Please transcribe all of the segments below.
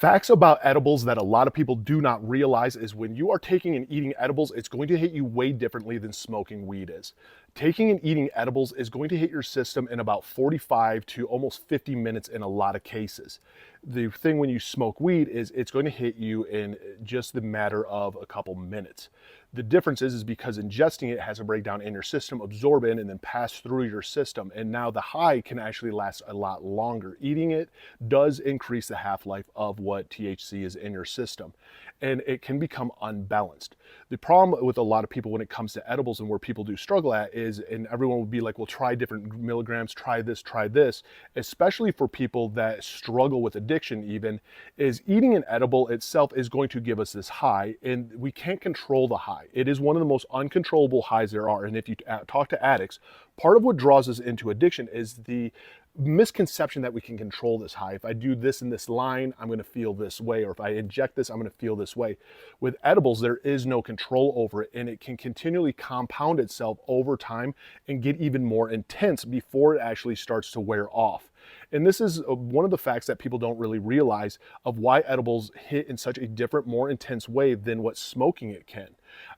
Facts about edibles that a lot of people do not realize is when you are taking and eating edibles, it's going to hit you way differently than smoking weed is. Taking and eating edibles is going to hit your system in about 45 to almost 50 minutes in a lot of cases. The thing when you smoke weed is it's going to hit you in just the matter of a couple minutes. The difference is because ingesting it has a breakdown in your system, absorb it, and then pass through your system. And now the high can actually last a lot longer. Eating it does increase the half-life of what THC is in your system, and it can become unbalanced. The problem with a lot of people when it comes to edibles and where people do struggle at is, and everyone would be like, well, try different milligrams, try this, especially for people that struggle with addiction even, is eating an edible itself is going to give us this high, and we can't control the high. It is one of the most uncontrollable highs there are, and if you talk to addicts, part of what draws us into addiction is the misconception that we can control this high. If I do this in this line, I'm going to feel this way, or if I inject this, I'm going to feel this way. With edibles, there is no control over it, and it can continually compound itself over time and get even more intense before it actually starts to wear off. And this is one of the facts that people don't really realize of why edibles hit in such a different, more intense way than what smoking it can.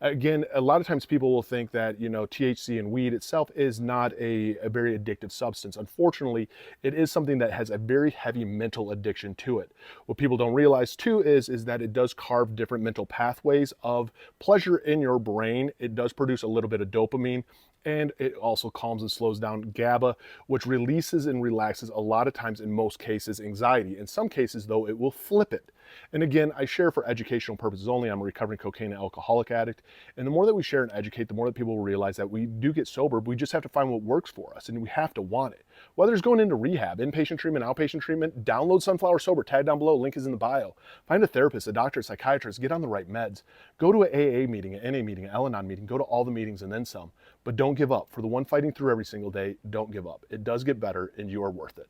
Again, a lot of times people will think that, THC and weed itself is not a very addictive substance. Unfortunately, it is something that has a very heavy mental addiction to it. What people don't realize too is that it does carve different mental pathways of pleasure in your brain. It does produce a little bit of dopamine, and it also calms and slows down GABA, which releases and relaxes a lot of times, in most cases, anxiety. In some cases, though, it will flip it. And again, I share for educational purposes only. I'm a recovering cocaine and alcoholic addict. And the more that we share and educate, the more that people will realize that we do get sober. We just have to find what works for us, and we have to want it. Whether it's going into rehab, inpatient treatment, outpatient treatment, download Sunflower Sober, tag down below, link is in the bio. Find a therapist, a doctor, a psychiatrist, get on the right meds. Go to an AA meeting, an NA meeting, an Al-Anon meeting, go to all the meetings and then some. But don't give up. For the one fighting through every single day, don't give up. It does get better, and you are worth it.